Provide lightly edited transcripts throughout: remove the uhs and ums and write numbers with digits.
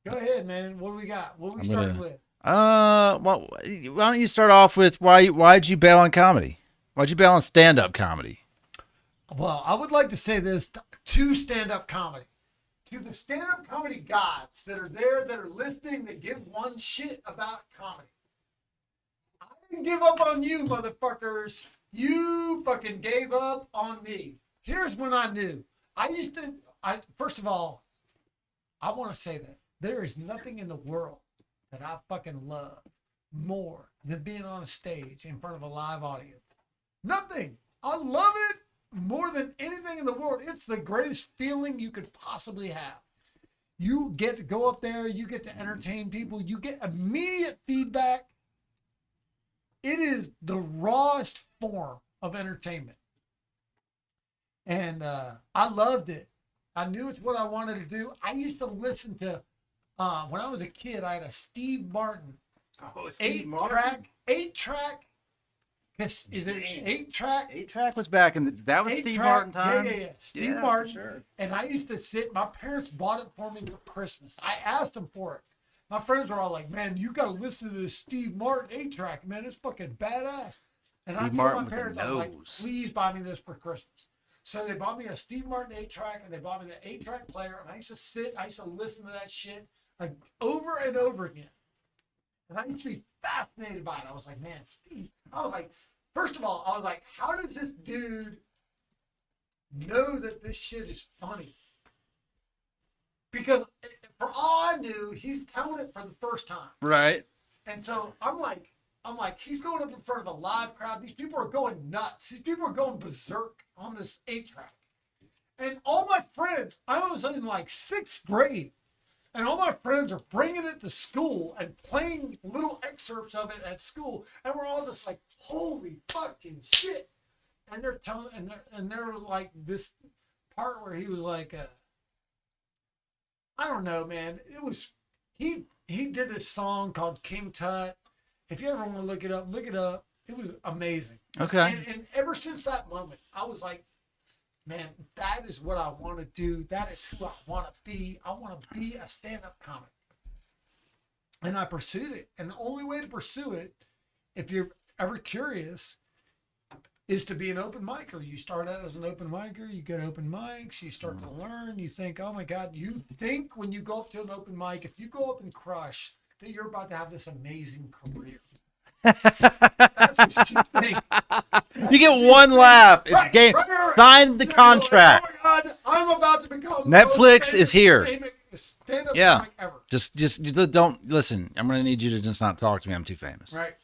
Go ahead, man. What do we got? What are we starting with? Well, why don't you start off with why'd you bail on comedy? Why'd you bail on stand-up comedy? Well, I would like to say this to stand-up comedy. To the stand-up comedy gods that are there, that are listening, that give one shit about comedy. I didn't give up on you, motherfuckers. You fucking gave up on me. Here's when I knew. First of all, I want to say that there is nothing in the world that I fucking love more than being on a stage in front of a live audience. Nothing. I love it more than anything in the world. It's the greatest feeling you could possibly have. You get to go up there, you get to entertain people, you get immediate feedback. It is the rawest form of entertainment. And I loved it. I knew it's what I wanted to do. I used to listen to, when I was a kid, I had a Steve Martin eight track. Is it 8-track? 8-track was back in that was Steve Martin time. Yeah. Steve Martin. Sure. And I used to sit, my parents bought it for me for Christmas. I asked them for it. My friends were all like, man, you got to listen to this Steve Martin 8-track, man. It's fucking badass. And I told my parents, I was like, please buy me this for Christmas. So they bought me a Steve Martin 8-track, and they bought me the 8-track player. And I used to listen to that shit like over and over again. And I used to be fascinated by it. I was like, man, Steve. I was like, first of all, I was like, how does this dude know that this shit is funny? Because for all I knew, he's telling it for the first time. Right. And so I'm like, he's going up in front of a live crowd. These people are going nuts. These people are going berserk on this 8-track. And all my friends, I was in like 6th grade. And all my friends are bringing it to school and playing little excerpts of it at school. And we're all just like, holy fucking shit. And they're telling, and there was like this part where he was like, I don't know, man. It was, he did this song called King Tut. If you ever want to look it up, look it up. It was amazing. Okay. And ever since that moment, I was like, man, that is what I want to do. That is who I want to be. I want to be a stand-up comic. And I pursued it. And the only way to pursue it, if you're ever curious, is to be an open micer. You start out as an open micer. You get open mics. You start to learn. You think, oh, my God. You think when you go up to an open mic, if you go up and crush, that you're about to have this amazing career. That's what you think. You get one laugh. It's game. Sign the contract. Oh my God, I'm about to become Netflix is here. Stand-up Yeah. comic ever. Just don't listen. I'm gonna need you to just not talk to me. I'm too famous. Right.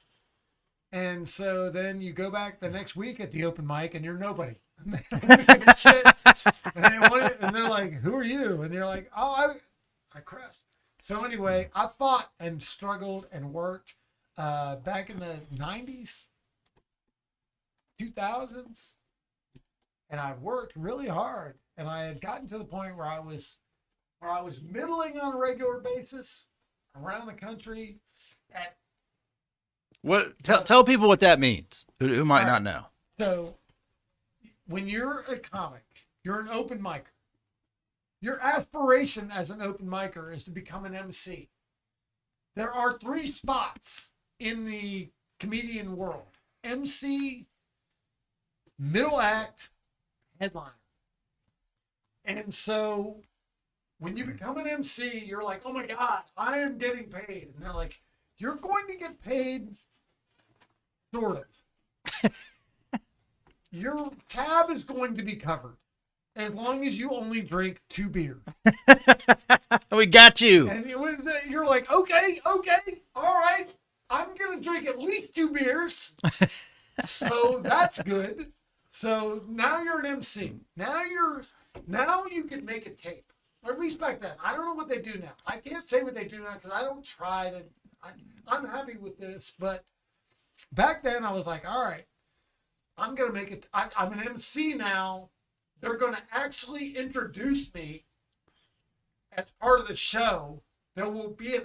And so then you go back the next week at the open mic and you're nobody. And they're like, who are you? And you're like, oh, I crashed. So anyway, I fought and struggled and worked back in the 90s, 2000s. And I worked really hard. And I had gotten to the point where I was middling on a regular basis around the country. Tell people what that means, who might not know. So when you're a comic, you're an open micer. Your aspiration as an open micer is to become an MC. There are 3 spots in the comedian world: MC, middle act, headliner. And so when you become an MC, you're like, oh my God, I am getting paid. And they're like, you're going to get paid, sort of. Your tab is going to be covered as long as you only drink 2 beers. We got you. And you're like, okay, all right. I'm going to drink at least 2 beers. So that's good. So now you're an MC. Now you can make a tape. Or at least back then. I don't know what they do now. I can't say what they do now because I don't try to. I'm happy with this. But back then I was like, all right, I'm going to make it. I'm an MC now. They're going to actually introduce me as part of the show. There will be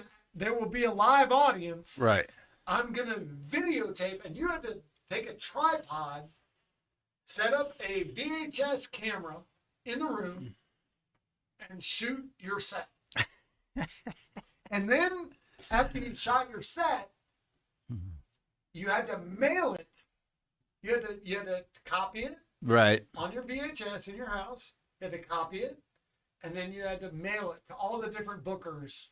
a live audience. Right. I'm going to videotape, and you have to take a tripod, set up a VHS camera in the room, and shoot your set. And then after you shot your set, you had to mail it. You had to copy it Right. on your VHS in your house. You had to copy it, and then you had to mail it to all the different bookers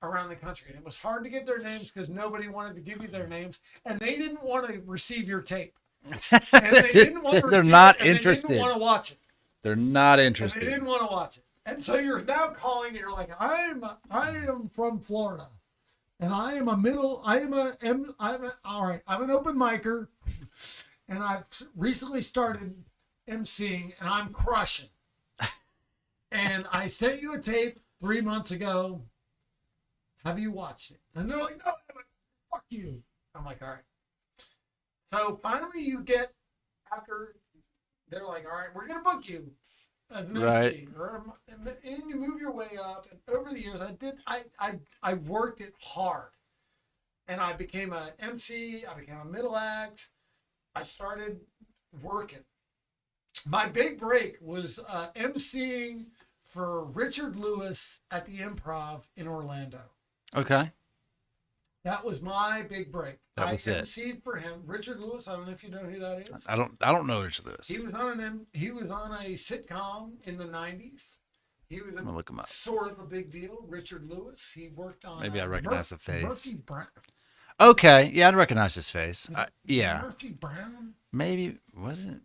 around the country. And it was hard to get their names because nobody wanted to give you their names, and they didn't want to receive your tape. And they didn't want to They're receive not it, and interested. They didn't want to watch it. They're not And interested. they didn't want to watch it. And so you're now calling, and you're like, I am from Florida. And I'm an open micer, and I've recently started emceeing, and I'm crushing. And I sent you a tape 3 months ago. Have you watched it? And they're like, no, fuck you. I'm like, all right. So finally you get, after they're like, all right, we're going to book you as an Right. MC. And you move your way up. And over the years, I worked it hard. And I became an MC. I became a middle act. I started working. My big break was MCing for Richard Lewis at the Improv in Orlando. Okay. That was my big break. That was I it. MC'd for him. Richard Lewis, I don't know if you know who that is. I don't know Richard Lewis. He was on a sitcom in the 90s. He was gonna look him up. Sort of a big deal. Richard Lewis. He worked on Maybe I recognize the face. Murphy Brown. Okay. Yeah, I'd recognize his face. Yeah. Murphy Brown. Maybe was it?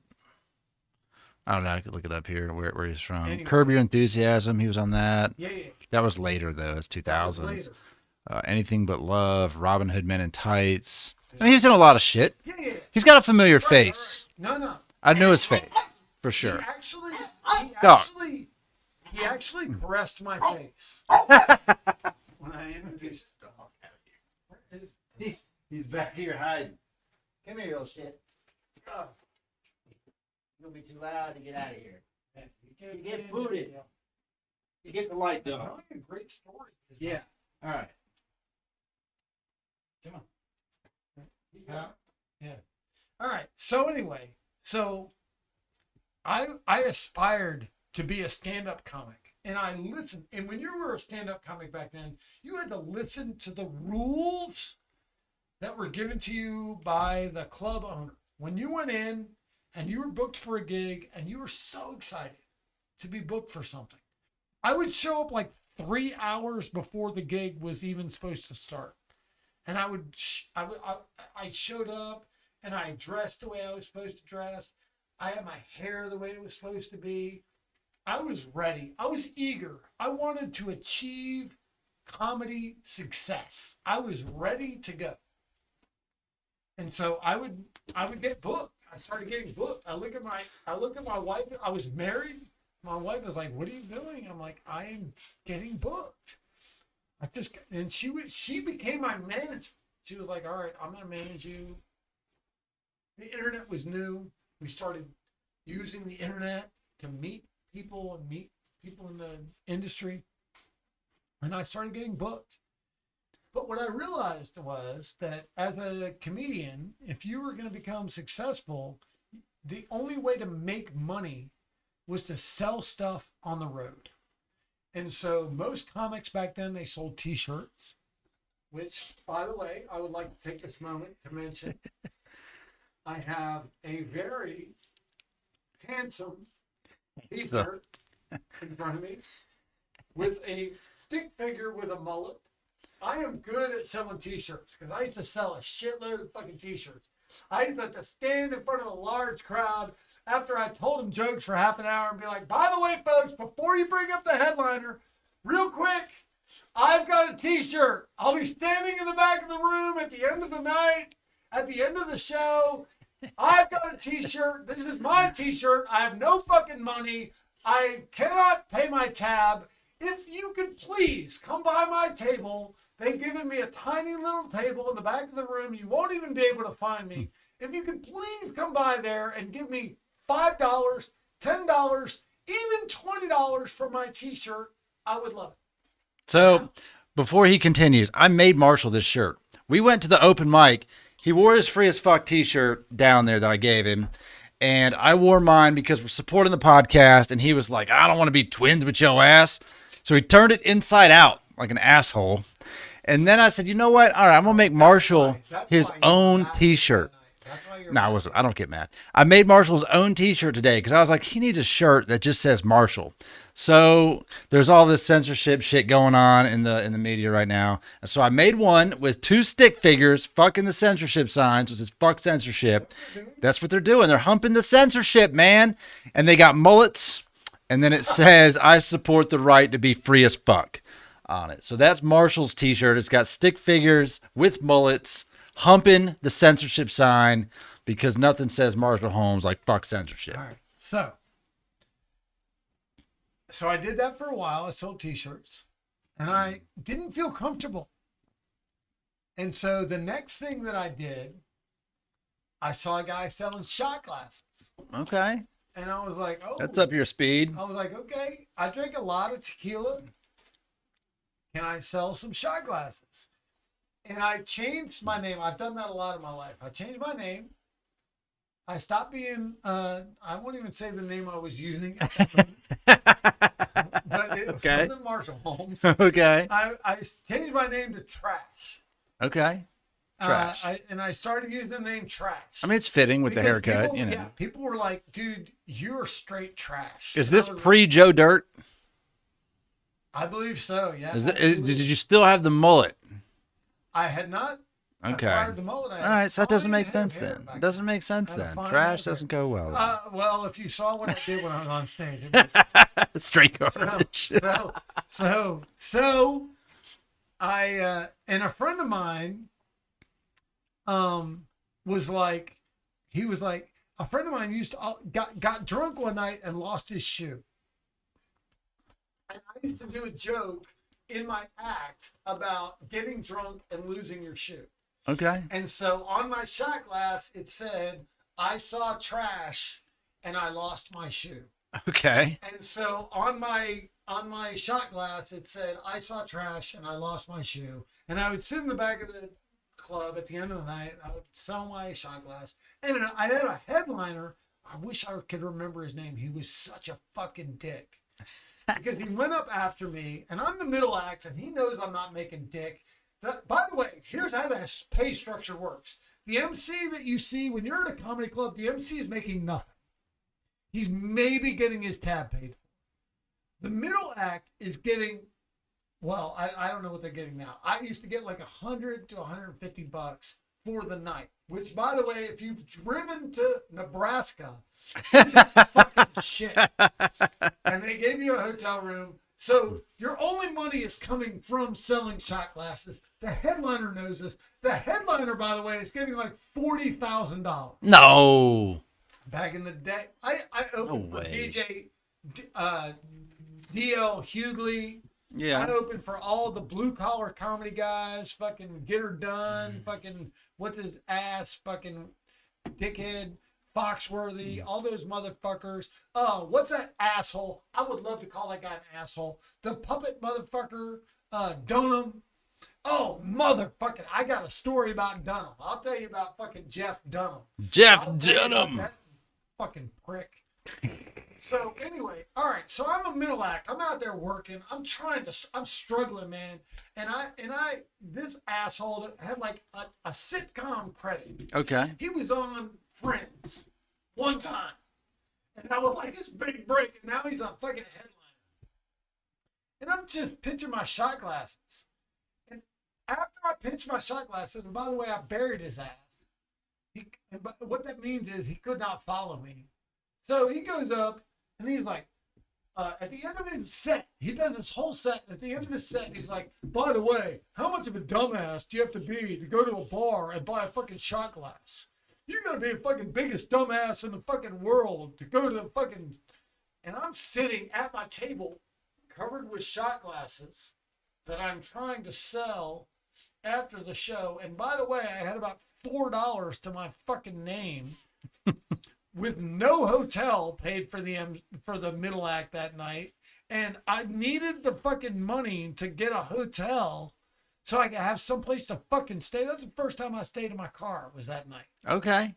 I don't know. I could look it up here. Where he's from? Anyway. Curb Your Enthusiasm. He was on that. Yeah. That was later though. It's That was 2000s. later. Anything But Love. Robin Hood Men in Tights. I mean, he was in a lot of shit. Yeah. He's got a familiar face. Right. No. I know his face for sure. He actually caressed my face when I introduced the dog. He's back here hiding. Come here, you little shit. Oh, You'll be too loud to get out of here. you get booted. You get the light Telling a great story. Yeah. All right. Come on. Yeah. All right. So anyway, I aspired to be a stand-up comic, and I listened. And when you were a stand-up comic back then, you had to listen to the rules that were given to you by the club owner. When you went in and you were booked for a gig, and you were so excited to be booked for something, I would show up like 3 hours before the gig was even supposed to start. And I showed up, and I dressed the way I was supposed to dress. I had my hair the way it was supposed to be. I was ready. I was eager. I wanted to achieve comedy success. I was ready to go. And so I would get booked. I started getting booked. I look at my wife. I was married. My wife was like, "What are you doing?" I'm like, "I am getting booked." And she became my manager. She was like, "All right, I'm gonna manage you." The internet was new. We started using the internet to meet people in the industry, and I started getting booked. But what I realized was that as a comedian, if you were going to become successful, the only way to make money was to sell stuff on the road. And so most comics back then, they sold t-shirts, which, by the way, I would like to take this moment to mention. I have a very handsome t-shirt in front of me with a stick figure with a mullet. I am good at selling t-shirts because I used to sell a shitload of fucking t-shirts. I used to have to stand in front of a large crowd after I told them jokes for half an hour and be like, "By the way, folks, before you bring up the headliner, real quick, I've got a t-shirt. I'll be standing in the back of the room at the end of the night, at the end of the show. I've got a t-shirt. This is my t-shirt. I have no fucking money. I cannot pay my tab. If you could please come by my table." They've given me a tiny little table in the back of the room. You won't even be able to find me. If you could please come by there and give me $5, $10, even $20 for my t-shirt, I would love it. So before he continues, I made Marshall this shirt. We went to the open mic. He wore his Free as Fuck t-shirt down there that I gave him. And I wore mine because we're supporting the podcast. And he was like, "I don't want to be twins with your ass." So he turned it inside out like an asshole. And then I said, you know what? All right, I'm gonna make Marshall his own T-shirt. No, I wasn't. I don't get mad. I made Marshall's own T-shirt today because I was like, he needs a shirt that just says Marshall. So there's all this censorship shit going on in the media right now, and so I made one with 2 stick figures, fucking the censorship signs, which is fuck censorship. That's what they're doing. They're humping the censorship, man. And they got mullets, and then it says, "I support the right to be free as fuck" on it. So that's Marshall's T-shirt. It's got stick figures with mullets, humping the censorship sign. Because nothing says Marshall Holmes like fuck censorship. All right. So I did that for a while. I sold T-shirts. And I didn't feel comfortable. And so the next thing that I did, I saw a guy selling shot glasses. Okay. And I was like, oh. That's up your speed. I was like, okay, I drink a lot of tequila. Can I sell some shot glasses? And I changed my name. I've done that a lot in my life. I changed my name. I stopped being, I won't even say the name I was using at that moment. But it wasn't Marshall Holmes. Okay. I changed my name to Trash. Okay. Trash. I started using the name Trash. I mean, it's fitting with the haircut, people, you know. Yeah, people were like, dude, you're straight trash. Is this pre-Joe Dirt? I believe so, yeah. Did you still have the mullet? I had not. Okay. The mullet. All right, so that doesn't make sense then. It doesn't make sense then. Trash doesn't go well. Well, if you saw what I did when I was on stage, it was straight garbage. So I and a friend of mine was like, a friend of mine used to got drunk one night and lost his shoe. And I used to do a joke in my act about getting drunk and losing your shoe. Okay. And so on my shot glass, it said, I saw trash and I lost my shoe. Okay. And so on my shot glass, it said, I saw trash and I lost my shoe. And I would sit in the back of the club at the end of the night. I would sell my shot glass. And I had a headliner. I wish I could remember his name. He was such a fucking dick. Because he went up after me, and I'm the middle act, and he knows I'm not making dick. By the way, here's how the pay structure works. The MC that you see when you're at a comedy club, the MC is making nothing. He's maybe getting his tab paid for. The middle act is getting, well, I don't know what they're getting now. I used to get like $100 to $150 for the night. Which, by the way, if you've driven to Nebraska, it's fucking shit. And they gave you a hotel room. So your only money is coming from selling shot glasses. The headliner knows this. The headliner, by the way, is getting like $40,000. No. Back in the day, I opened for DJ D.L. Hughley. Yeah. I opened for all the blue collar comedy guys. Fucking Get Her Done. Fucking What's His Ass. Fucking Dickhead. Foxworthy. All those motherfuckers. What's that asshole? I would love to call that guy an asshole. The puppet motherfucker. Dunham. Oh, motherfucking. I got a story about Dunham. I'll tell you about fucking Jeff Dunham. That fucking prick. So anyway, all right. So I'm a middle act. I'm out there working. I'm struggling, man. And this asshole had like a sitcom credit. Okay. He was on Friends one time, and I was like, this big break, and now he's on fucking headliner. And I'm just pitching my shot glasses. And after I pitched my shot glasses, and by the way, I buried his ass. But what that means is he could not follow me. So he goes up, and he's like, at the end of his set, he does his whole set, and at the end of his set, he's like, by the way, how much of a dumbass do you have to be to go to a bar and buy a fucking shot glass? You gotta be the fucking biggest dumbass in the fucking world to go to the fucking... And I'm sitting at my table covered with shot glasses that I'm trying to sell after the show. And by the way, I had about $4 to my fucking name with no hotel paid for the middle act that night. And I needed the fucking money to get a hotel so I could have someplace to fucking stay. That's the first time I stayed in my car, was that night. Okay.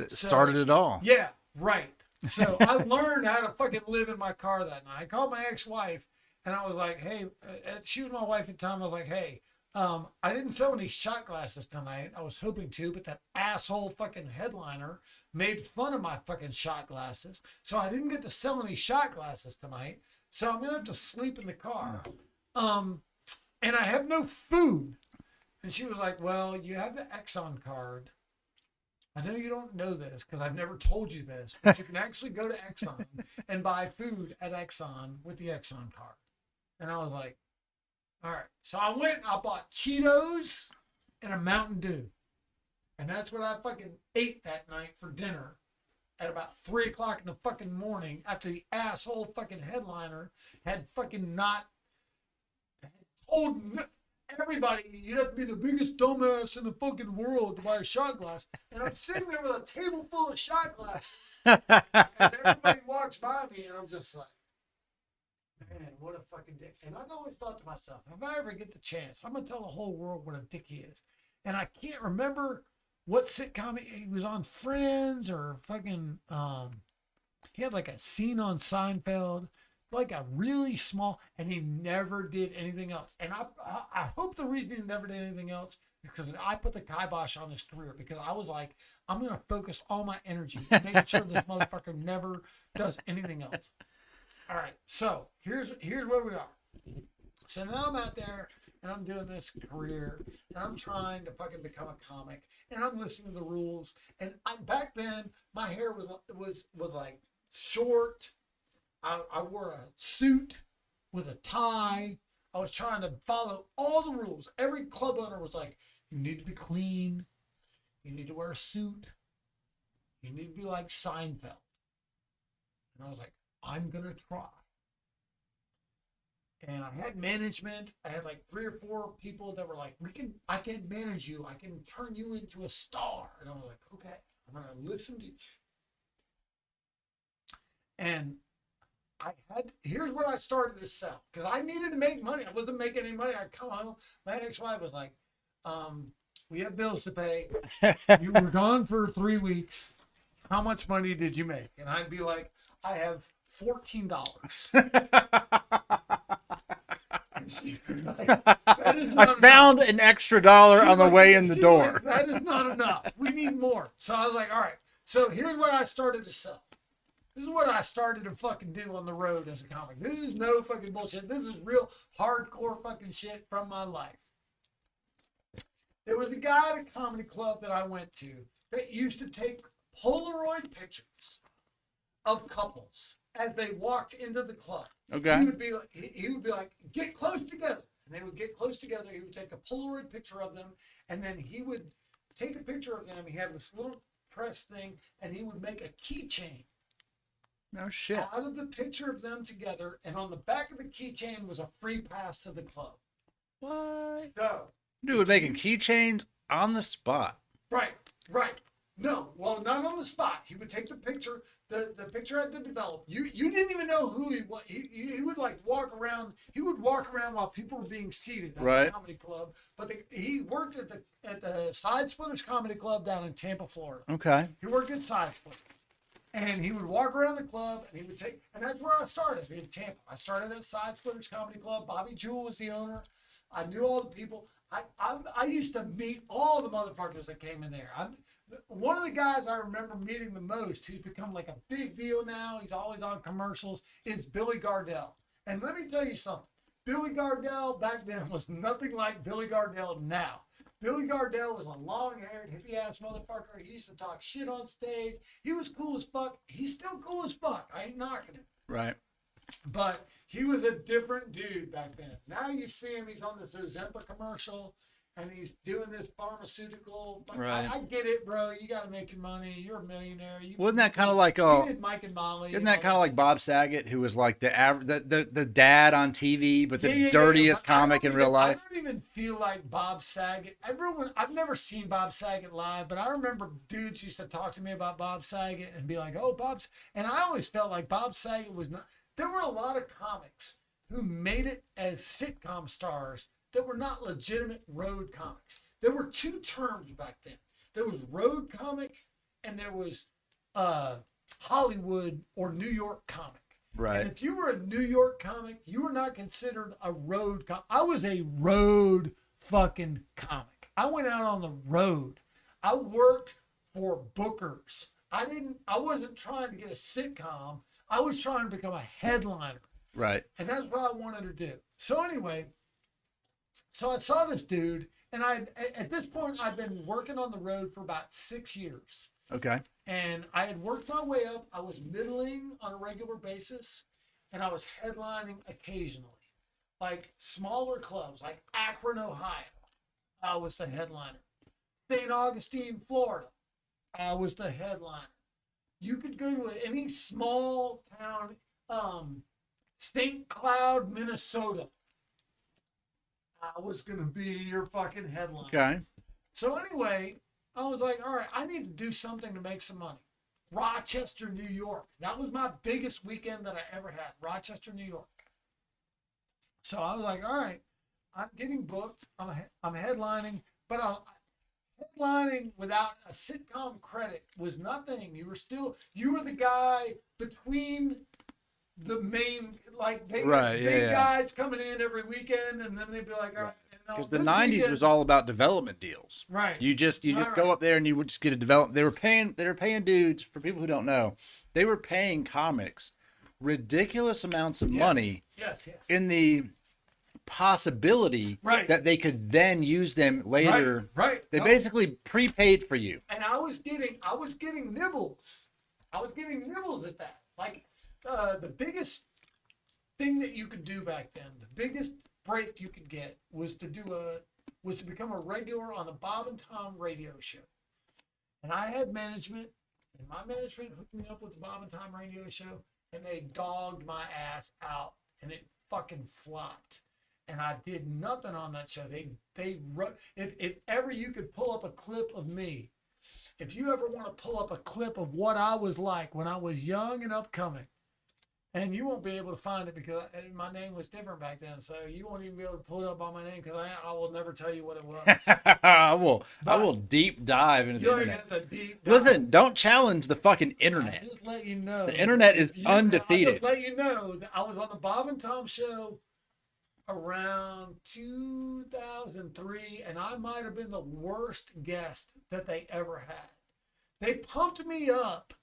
Started it all. Yeah, right. So I learned how to fucking live in my car that night. I called my ex-wife, And I was like, hey, she was my wife at the time. I was like, hey, I didn't sell any shot glasses tonight. I was hoping to, but that asshole fucking headliner made fun of my fucking shot glasses. So I didn't get to sell any shot glasses tonight. So I'm going to have to sleep in the car. And I have no food. And she was like, well, you have the Exxon card. I know you don't know this because I've never told you this, but you can actually go to Exxon and buy food at Exxon with the Exxon card. And I was like, all right. So I went and I bought Cheetos and a Mountain Dew. And that's what I fucking ate that night for dinner at about 3 o'clock in the fucking morning after the asshole fucking headliner had fucking not told everybody you'd have to be the biggest dumbass in the fucking world to buy a shot glass. And I'm sitting there with a table full of shot glasses as everybody walks by me, and I'm just like, man, what a fucking dick. And I've always thought to myself, if I ever get the chance, I'm going to tell the whole world what a dick he is. And I can't remember what sitcom he was on, Friends or fucking, he had like a scene on Seinfeld, like a really small, and he never did anything else. And I hope the reason he never did anything else is because I put the kibosh on his career, because I was like, I'm going to focus all my energy and make sure this motherfucker never does anything else. All right, so here's where we are. So now I'm out there and I'm doing this career and I'm trying to fucking become a comic and I'm listening to the rules. And back then my hair was like short. I wore a suit with a tie. I was trying to follow all the rules. Every club owner was like, you need to be clean. You need to wear a suit. You need to be like Seinfeld. And I was like, I'm going to try. And I had management. I had like 3 or 4 people that were like, I can manage you. I can turn you into a star. And I was like, okay, I'm going to listen to you. And here's what I started to sell, because I needed to make money. I wasn't making any money. I'd come home. My ex-wife was like, we have bills to pay. You were gone for 3 weeks. How much money did you make? And I'd be like, I have $14. And she was like, that is not I found enough. an extra dollar She's on the like, way in the she's door. like, that is not enough. We need more. So I was like, all right. So here's what I started to sell. This is what I started to fucking do on the road as a comic. This is no fucking bullshit. This is real hardcore fucking shit from my life. There was a guy at a comedy club that I went to that used to take Polaroid pictures of couples as they walked into the club. Okay. He would be like, get close together. And they would get close together. He would take a Polaroid picture of them, and then he would take a picture of them. He had this little press thing, and he would make a keychain. No shit. Out of the picture of them together, and on the back of the keychain was a free pass to the club. What? So, Dude, making keychains on the spot. right. No, well, not on the spot. He would take the picture. The picture had to develop. You didn't even know who he was. He would like walk around. He would walk around while people were being seated at the comedy club. But he worked at the Side Splitters Comedy Club down in Tampa, Florida. Okay. He worked at Side Splitters. And he would walk around the club, and he would take, and that's where I started, in Tampa. I started at Side Splitters Comedy Club. Bobby Jewell was the owner. I knew all the people. I used to meet all the motherfuckers that came in there. One of the guys I remember meeting the most, who's become like a big deal now, he's always on commercials, is Billy Gardell. And let me tell you something. Billy Gardell back then was nothing like Billy Gardell now. Billy Gardell was a long-haired, hippie-ass motherfucker. He used to talk shit on stage. He was cool as fuck. He's still cool as fuck. I ain't knocking him. Right. But he was a different dude back then. Now you see him, he's on this Ozempic commercial, and he's doing this pharmaceutical. Right. I get it, bro. You got to make your money. You're a millionaire. Wasn't that kind of like you did Mike and Molly? Isn't that kind of like Bob Saget, who was like the dad on TV, but the dirtiest comic in real life? I don't even feel like Bob Saget. I've never seen Bob Saget live, but I remember dudes used to talk to me about Bob Saget and be like, "Oh, Bob's," and I always felt like Bob Saget was not. There were a lot of comics who made it as sitcom stars that were not legitimate road comics. There were 2 terms back then. There was road comic and there was Hollywood or New York comic. Right. And if you were a New York comic, you were not considered a road comic. I was a road fucking comic. I went out on the road. I worked for bookers. I wasn't trying to get a sitcom. I was trying to become a headliner. Right. And that's what I wanted to do. So anyway, so I saw this dude, and at this point, I'd been working on the road for about 6 years. Okay. And I had worked my way up. I was middling on a regular basis, and I was headlining occasionally. Like smaller clubs, like Akron, Ohio. I was the headliner. St. Augustine, Florida. I was the headliner. You could go to any small town, St. Cloud, Minnesota. I was going to be your fucking headliner. Okay. So anyway, I was like, all right, I need to do something to make some money. Rochester, New York. That was my biggest weekend that I ever had. Rochester, New York. So I was like, all right, I'm getting booked. I'm headlining, but headlining without a sitcom credit was nothing. You were the guy between the main, like big guys coming in every weekend, and then they'd be like, all right. Because the '90s was all about development deals. Right. You just go up there and you would just get a development. They were paying dudes, for people who don't know, they were paying comics ridiculous amounts of money. Yes. In the possibility that they could then use them later. Right. They basically prepaid for you. And I was getting nibbles. I was getting nibbles at that. Like the biggest thing that you could do back then, the biggest break you could get was to become a regular on the Bob and Tom radio show. And I had management, and my management hooked me up with the Bob and Tom radio show, and they dogged my ass out, and it fucking flopped. And I did nothing on that show. They wrote, if ever you could pull up a clip of me, if you ever want to pull up a clip of what I was like when I was young and upcoming, and you won't be able to find it because my name was different back then, so you won't even be able to pull it up on my name because I will never tell you what it was. I will deep dive into the internet. Listen, don't challenge the fucking internet. I'll just let you know. The internet is undefeated. I'll just let you know that I was on the Bob and Tom show around 2003, and I might have been the worst guest that they ever had. They pumped me up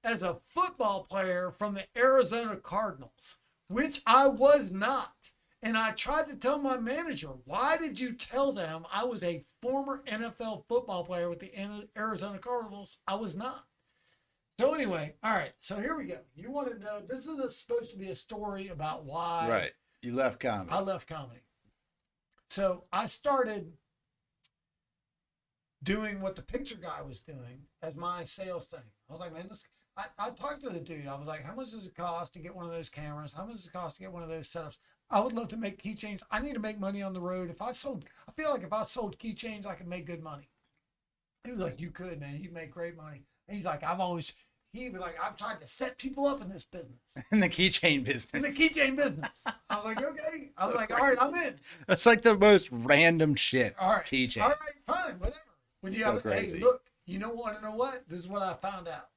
as a football player from the Arizona Cardinals, which I was not. And I tried to tell my manager, why did you tell them I was a former NFL football player with the Arizona Cardinals? I was not. So anyway, all right, so here we go. You want to know, this is supposed to be a story about why. Right. You left comedy. I left comedy. So I started doing what the picture guy was doing as my sales thing. I was like, man, I talked to the dude. I was like, how much does it cost to get one of those cameras? How much does it cost to get one of those setups? I would love to make keychains. I need to make money on the road. I feel like if I sold keychains, I could make good money. He was like, you could, man. You make great money. And he's like, I've tried to set people up in this business. In the keychain business. In the keychain business. I was like, okay. I was like, all right, I'm in. That's like the most random shit. All right. Keychain. All right, fine, whatever. When you have, crazy. Hey, look, you want to know what? This is what I found out.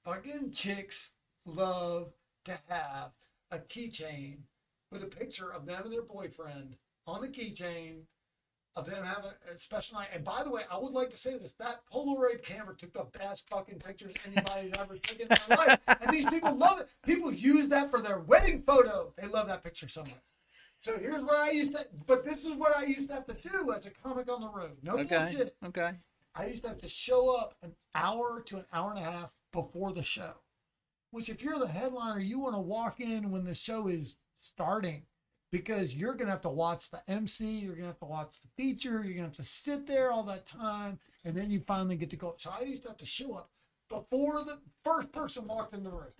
Fucking chicks love to have a keychain with a picture of them and their boyfriend on the keychain, of them having a special night. And by the way, I would like to say this, that Polaroid camera took the best fucking pictures anybody's ever taken in their life. And these people love it. People use that for their wedding photo. They love that picture so much. So here's what I used to, but this is what I used to have to do as a comic on the road. No bullshit. Okay. I used to have to show up an hour to an hour and a half before the show. Which if you're the headliner, you want to walk in when the show is starting, because you're going to have to watch the MC, you're going to have to watch the feature, you're going to have to sit there all that time, and then you finally get to go. So I used to have to show up before the first person walked in the room.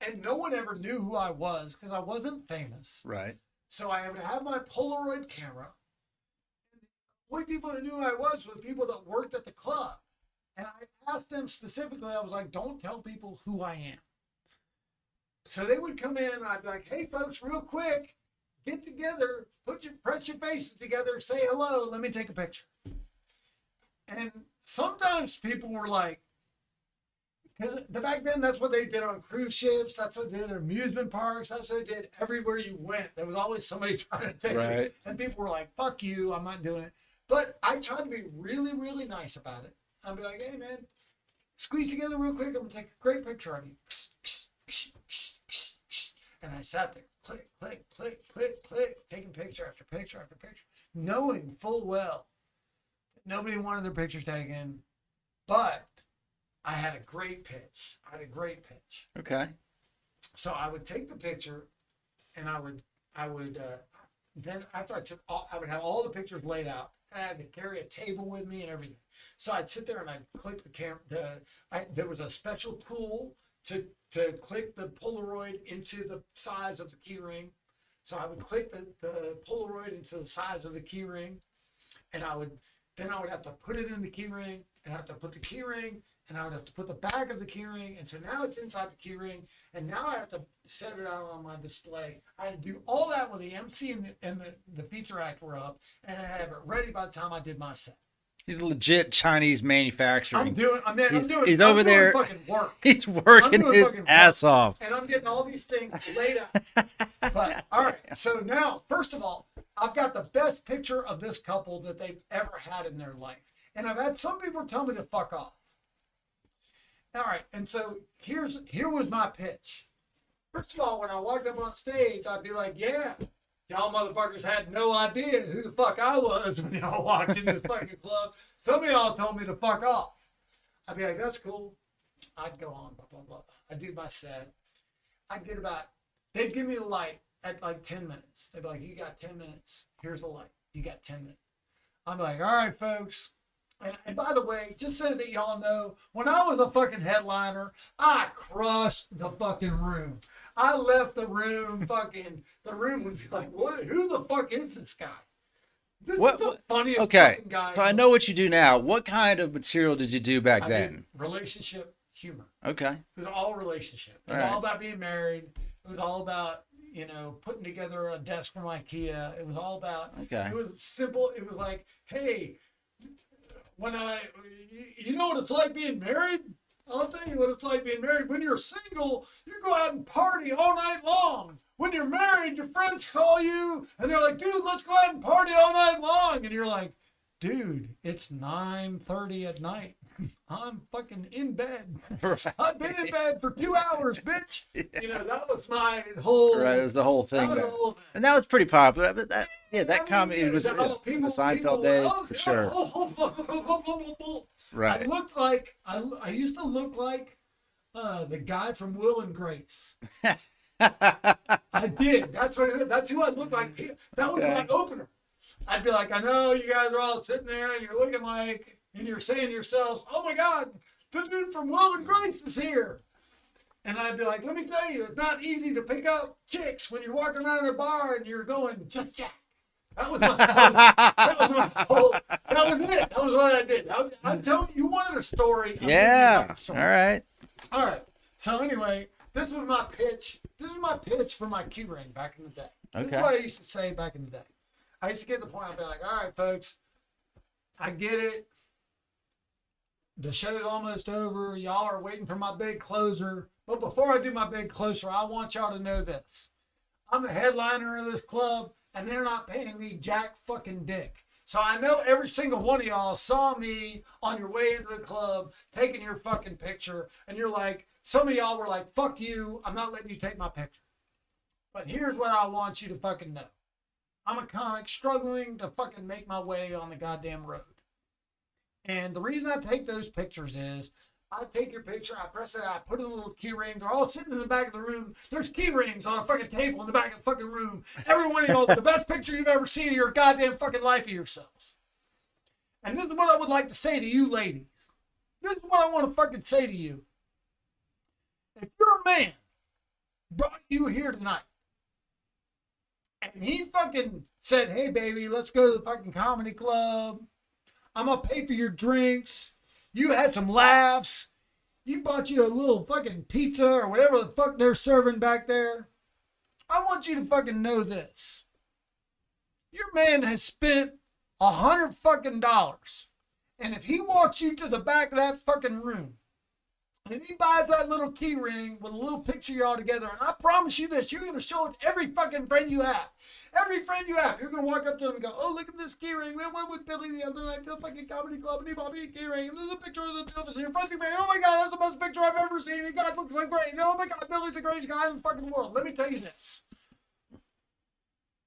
And no one ever knew who I was because I wasn't famous. Right. So I would have my Polaroid camera. The only people who knew who I was were the people that worked at the club. And I asked them specifically, I was like, don't tell people who I am. So they would come in and I'd be like, hey folks, real quick, get together, press your faces together, say hello, let me take a picture. And sometimes people were like, Because back then, that's what they did on cruise ships. That's what they did at amusement parks. That's what they did everywhere you went. There was always somebody trying to take it. And people were like, fuck you, I'm not doing it. But I tried to be really, really nice about it. I'd be like, hey, man, squeeze together real quick. I'm going to take a great picture of you. And I sat there, click, click, click, click, click, taking picture after picture after picture, knowing full well that nobody wanted their picture taken, but I had a great pitch. Okay. So I would take the picture, and I would then after I took all, I would have all the pictures laid out. And I had to carry a table with me and everything. So I'd sit there and I'd click the camera. There was a special tool to click the Polaroid into the size of the key ring. So I would click the Polaroid into the size of the key ring, and I would have to put it in the key ring, and I have to put the key ring, and I would have to put the back of the key ring, and so now it's inside the key ring, and now I have to set it out on my display. I had to do all that with the MC and the feature act were up, and I had it ready by the time I did my set. He's a legit Chinese manufacturing. He's over there. Fucking work. He's working his ass off. And I'm getting all these things laid out. But all right. So now, first of all, I've got the best picture of this couple that they've ever had in their life. And I've had some people tell me to fuck off. All right. And so here was my pitch. First of all, when I walked up on stage, I'd be like, yeah. Y'all motherfuckers had no idea who the fuck I was when y'all walked in this fucking club. Some of y'all told me to fuck off. I'd be like, that's cool. I'd go on, blah, blah, blah. I'd do my set. They'd give me the light at like 10 minutes. They'd be like, you got 10 minutes. Here's the light. You got 10 minutes. I'm like, all right, folks. And by the way, just so that y'all know, when I was a fucking headliner, I crushed the fucking room. I left the room, the room would be like, what? Who the fuck is this guy? This is the funniest fucking guy. So I know what you do now. What kind of material did you do back then? Relationship humor. Okay. It was all relationship. It was all about being married. It was all about, putting together a desk from IKEA. It was all about, It was simple. It was like, hey, you know what it's like being married? I'll tell you what it's like being married. When you're single, you go out and party all night long. When you're married, your friends call you and they're like, dude, let's go out and party all night long. And you're like, dude, it's 9:30 at night. I'm fucking in bed. I've been in bed for 2 hours, bitch. That was my whole... Right, it was the whole thing. And that was pretty popular. But that comedy was in the Seinfeld days, for sure. Right. I used to look like the guy from Will and Grace. I did. That's who I looked like. That was my opener. I'd be like, I know you guys are all sitting there and you're looking like, and you're saying to yourselves, oh my God, the dude from Will and Grace is here. And I'd be like, let me tell you, it's not easy to pick up chicks when you're walking around a bar and you're going, just jack. That was it. That was what I did. I'm telling you, you wanted a story. Yeah. All right. All right. So anyway, this was my pitch. This is my pitch for my key ring back in the day. This is what I used to say back in the day. I used to get to the point, I'd be like, all right, folks, I get it. The show's almost over. Y'all are waiting for my big closer. But before I do my big closer, I want y'all to know this. I'm the headliner of this club, and they're not paying me jack fucking dick. So I know every single one of y'all saw me on your way into the club taking your fucking picture, and you're like, some of y'all were like, fuck you, I'm not letting you take my picture. But here's what I want you to fucking know. I'm a comic struggling to fucking make my way on the goddamn road. And the reason I take those pictures is I take your picture, I press it out, I put in a little key ring. They're all sitting in the back of the room. There's key rings on a fucking table in the back of the fucking room. Every one of y'all, the best picture you've ever seen of your goddamn fucking life of yourselves. And this is what I would like to say to you ladies. This is what I want to fucking say to you. If your man brought you here tonight, and he fucking said, hey, baby, let's go to the fucking comedy club. I'm going to pay for your drinks. You had some laughs. You bought you a little fucking pizza or whatever the fuck they're serving back there. I want you to fucking know this. Your man has spent $100 fucking dollars. And if he walks you to the back of that fucking room And he buys that little key ring with a little picture of y'all together. And I promise you this, you're going to show it to every fucking friend you have. Every friend you have. You're going to walk up to them and go, oh, look at this key ring. We went with Billy the other night to the fucking comedy club and he bought me a key ring. And there's a picture of the two of us. And you're fucking me. Oh my God, that's the best picture I've ever seen. And God looks so great. And oh my God, Billy's the greatest guy in the fucking world. Let me tell you this.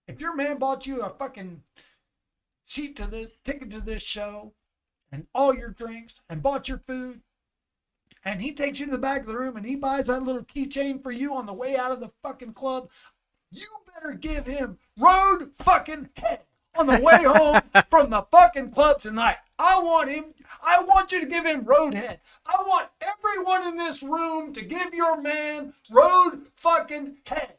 If your man bought you a fucking ticket to this show and all your drinks and bought your food, and he takes you to the back of the room and he buys that little keychain for you on the way out of the fucking club, you better give him road fucking head on the way home from the fucking club tonight. I want you to give him road head. I want everyone in this room to give your man road fucking head.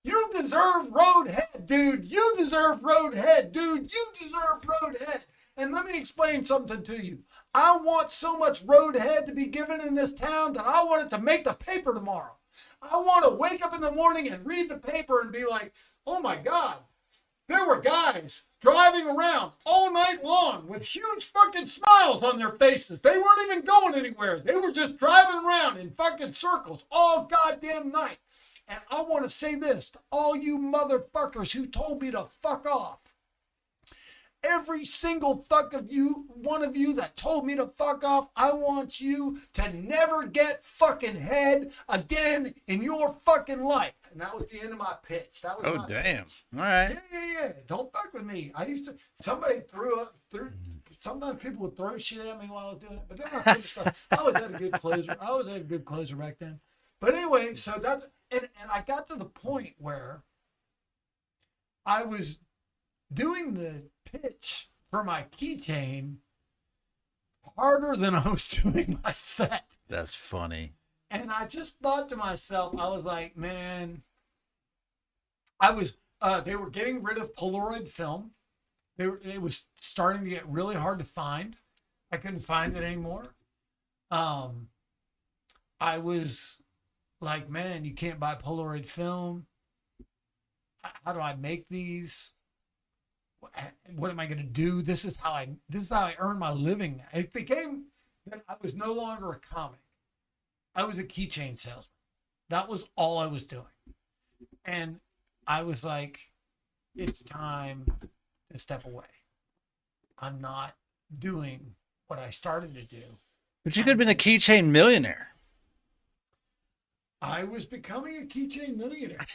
You deserve road head, dude. You deserve road head, dude. You deserve road head. And let me explain something to you. I want so much road head to be given in this town that I want it to make the paper tomorrow. I want to wake up in the morning and read the paper and be like, oh my God, there were guys driving around all night long with huge fucking smiles on their faces. They weren't even going anywhere. They were just driving around in fucking circles all goddamn night. And I want to say this to all you motherfuckers who told me to fuck off. Every single one of you that told me to fuck off, I want you to never get fucking head again in your fucking life. And that was the end of my pitch. That was my damn. pitch. All right. Yeah. Don't fuck with me. Sometimes people would throw shit at me while I was doing it, but then I finished stuff. I always had a good closer back then. But anyway, so that's, and I got to the point where I was doing the pitch for my keychain harder than I was doing my set. That's funny. And I just thought to myself, I was like, man, they were getting rid of Polaroid film. It was starting to get really hard to find. I couldn't find it anymore. I was like, man, you can't buy Polaroid film. How do I make these? What am I going to do? This is how I earn my living now. It became that I was no longer a comic. I was a keychain salesman. That was all I was doing. And I was like, it's time to step away. I'm not doing what I started to do. But you could have been a keychain millionaire. I was becoming a keychain millionaire.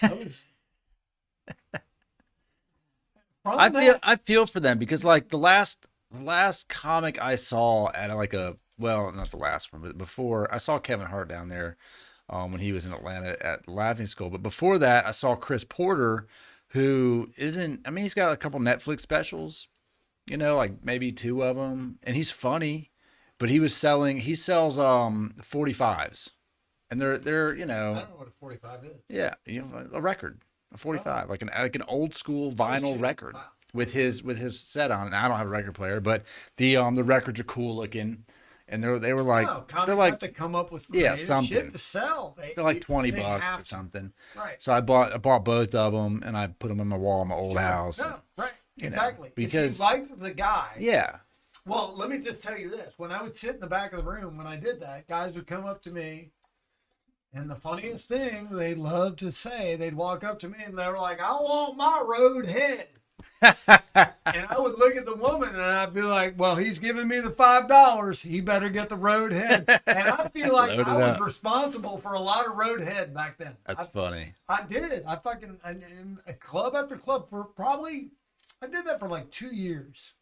I feel for them because like the last comic I saw at not the last one, but before I saw Kevin Hart down there when he was in Atlanta at Laughing Skull. But before that, I saw Chris Porter, who he's got a couple Netflix specials, like maybe 2 of them, and he's funny, but he sells 45s. And they're I don't know what a 45 is. Yeah, a record, a 45, like an old school vinyl record with his set on. And I don't have a record player, but the records are cool looking, and they were like they're like have to come up with something shit to sell. They're like $20 or something. Right. So I bought both of them and I put them on my wall in my old house. No, right, exactly. Because if you liked the guy. Yeah. Well, let me just tell you this: when I would sit in the back of the room when I did that, guys would come up to me. And the funniest thing they love to say, they'd walk up to me and they were like, I want my road head. And I would look at the woman and I'd be like, well, he's giving me the $5. He better get the road head. And I feel like I was responsible for a lot of road head back then. That's funny. I did. In club after club I did that for like 2 years.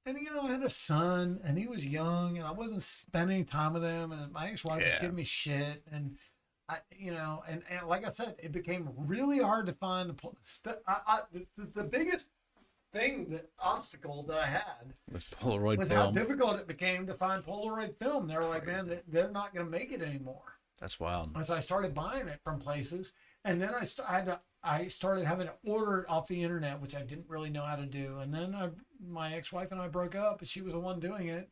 And, I had a son, and he was young, and I wasn't spending time with him, and my ex-wife was giving me shit, and, and like I said, it became really hard to find the biggest obstacle that I had was Polaroid was film. how difficult it became to find Polaroid film. They were like, man, they're not going to make it anymore. That's wild. As I started buying it from places, and then I started having to order it off the internet, which I didn't really know how to do. And then my ex-wife and I broke up, and she was the one doing it,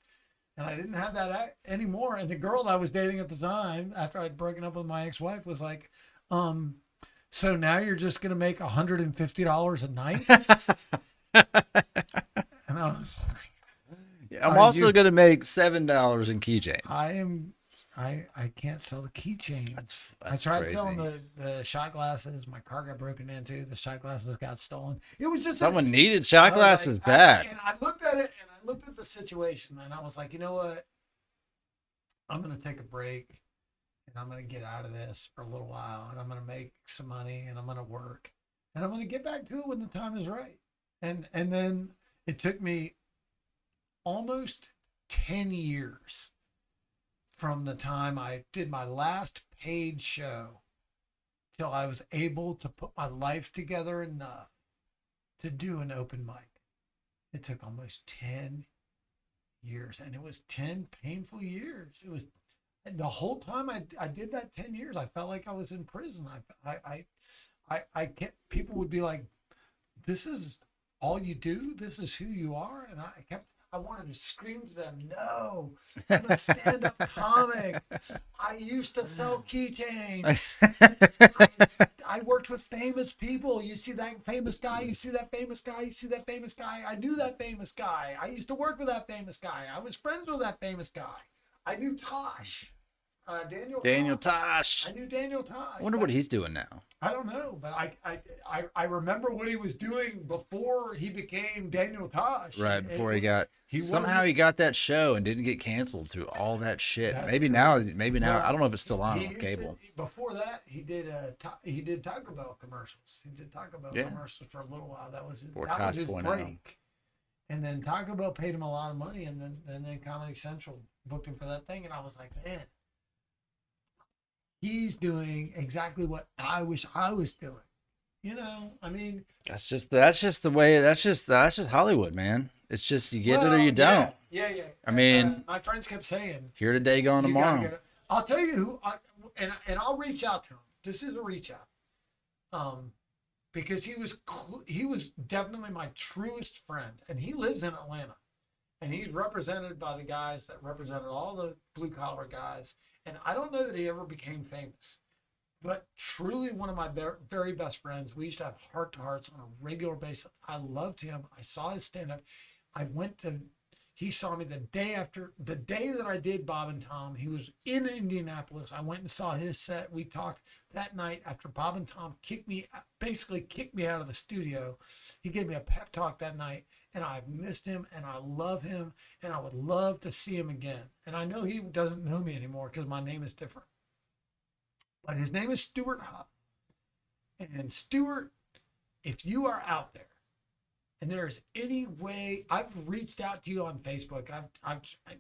and I didn't have that anymore. And the girl that I was dating at the time, after I'd broken up with my ex-wife, was like, so now you're just going to make $150 a night? And I was like, I'm also going to make $7 in keychains. I I can't sell the keychains. That's I tried crazy. selling the shot glasses. My car got broken into. The shot glasses got stolen. It was just Someone needed shot I was glasses like, bad. and I looked at it, and I looked at the situation, and I was like, you know what? I'm gonna take a break, and I'm gonna get out of this for a little while, and I'm gonna make some money, and I'm gonna work, and I'm gonna get back to it when the time is right. And then it took me almost 10 years from the time I did my last paid show till I was able to put my life together enough to do an open mic. It took almost 10 years, and it was 10 painful years. It was the whole time I did that 10 years, I felt like I was in prison. I can't, people would be like, this is all you do? This is who you are? And I wanted to scream to them, no, I'm a stand-up comic. I used to sell keychains. I worked with famous people. You see that famous guy, you see that famous guy, you see that famous guy. I knew that famous guy. I used to work with that famous guy. I was friends with that famous guy. I knew Tosh. Daniel Tosh. I knew Daniel Tosh. I wonder what he's doing now. I don't know, but I remember what he was doing before he became Daniel Tosh. Right, before he got somehow he got that show and didn't get canceled through all that shit. Maybe now, well, I don't know if it's still on cable. Before that, he did Taco Bell commercials. He did Taco Bell commercials for a little while. That was his break. And then Taco Bell paid him a lot of money, and then Comedy Central booked him for that thing, and I was like, man, he's doing exactly what I wish I was doing. You know, I mean, that's just the way. That's just Hollywood, man. It's just you get it or you don't. Yeah. I mean, my friends kept saying, here today, gone tomorrow. I'll tell you who, and I'll reach out to him. This is a reach out, because he was definitely my truest friend, and he lives in Atlanta, and he's represented by the guys that represented all the blue collar guys. And I don't know that he ever became famous, but truly one of my very best friends. We used to have heart to hearts on a regular basis. I loved him. I saw his stand up. He saw me the day that I did Bob and Tom. He was in Indianapolis. I went and saw his set. We talked that night after Bob and Tom basically kicked me out of the studio. He gave me a pep talk that night, and I've missed him, and I love him, and I would love to see him again. And I know he doesn't know me anymore because my name is different. But his name is Stuart Huff. And Stuart, if you are out there, and there's any way, I've reached out to you on Facebook,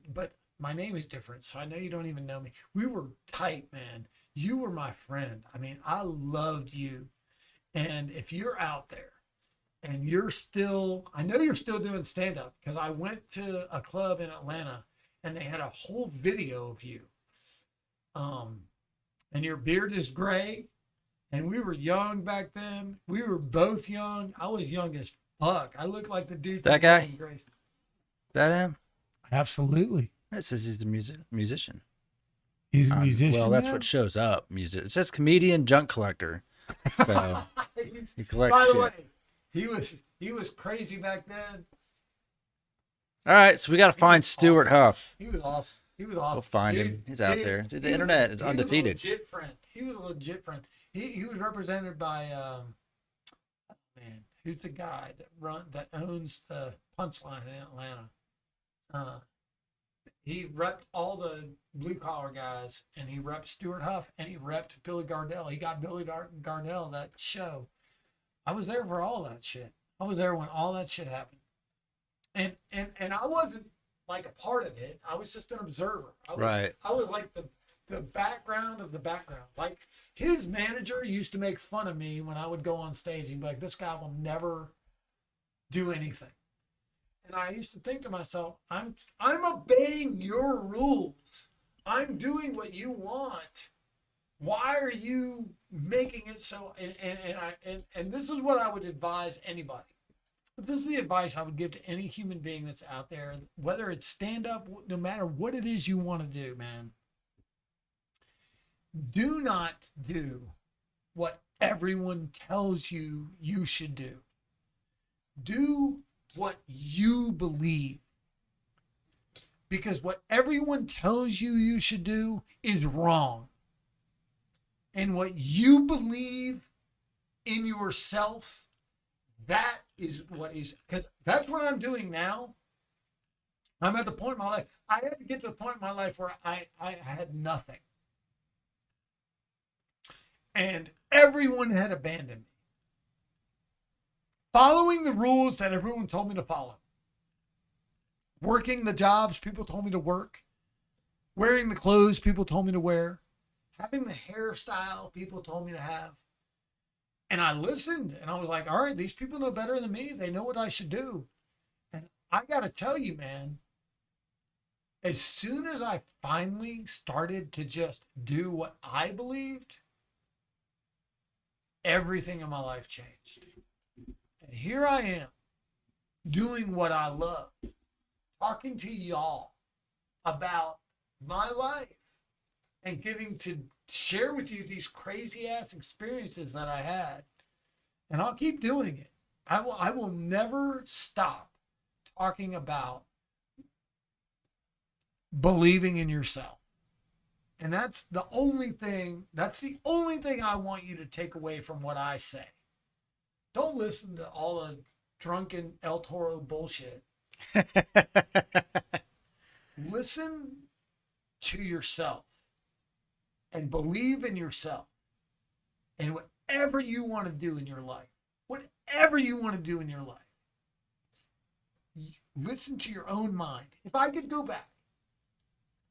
but my name is different, so I know you don't even know me. We were tight, man. You were my friend. I mean, I loved you. And if you're out there, and I know you're still doing stand-up, because I went to a club in Atlanta, and they had a whole video of you. And your beard is gray, and we were young back then. We were both young. I was young as fuck. I look like the dude. That guy? Is that him? Absolutely. It says he's a musician. He's a musician. Well, that's what shows up. It says comedian, junk collector. So he collects by the shit. Way, he was crazy back then. All right, so we got to find Stuart Huff. He was awesome. We'll find him. He's out there. Dude, the internet is undefeated. He was a legit friend. He was represented by who's the guy that owns the Punchline in Atlanta? He repped all the blue collar guys, and he repped Stuart Huff, and he repped Billy Gardell. He got Billy Gardell that show. I was there for all that shit. I was there when all that shit happened, and I wasn't like a part of it. I was just an observer. I was like the background of the background. Like, his manager used to make fun of me when I would go on stage. He'd be like, this guy will never do anything. And I used to think to myself, I'm obeying your rules. I'm doing what you want. Why are you making it so? And this is what I would advise anybody. This is the advice I would give to any human being that's out there, whether it's stand up, no matter what it is you want to do, man. Do not do what everyone tells you you should do. Do what you believe. because what everyone tells you you should do is wrong. And what you believe in yourself, that is what is, because that's what I'm doing now. I'm at the point in my life, I had to get to the point in my life where I had nothing. And everyone had abandoned me. Following the rules that everyone told me to follow. Working the jobs people told me to work. Wearing the clothes people told me to wear. Having the hairstyle people told me to have. And I listened and I was like, all right, these people know better than me. They know what I should do. And I got to tell you, man, as soon as I finally started to just do what I believed, everything in my life changed. And here I am doing what I love, talking to y'all about my life and getting to share with you these crazy ass experiences that I had. And I'll keep doing it. I will never stop talking about believing in yourself. And that's the only thing I want you to take away from what I say. Don't listen to all the drunken El Toro bullshit. Listen to yourself and believe in yourself and whatever you want to do in your life, listen to your own mind. If I could go back,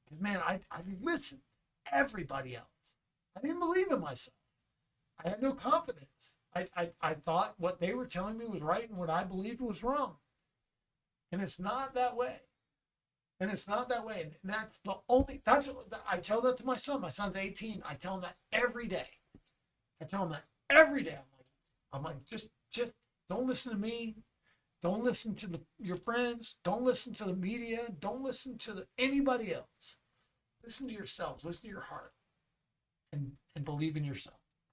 because man, I listened to everybody else. I didn't believe in myself. I had no confidence. I thought what they were telling me was right and what I believed was wrong. And it's not that way. And that's I tell that to my son. My son's 18. I tell him that every day. I'm like, just don't listen to me. Don't listen to your friends. Don't listen to the media. Don't listen to anybody else. Listen to yourselves. Listen to your heart. And believe in yourself.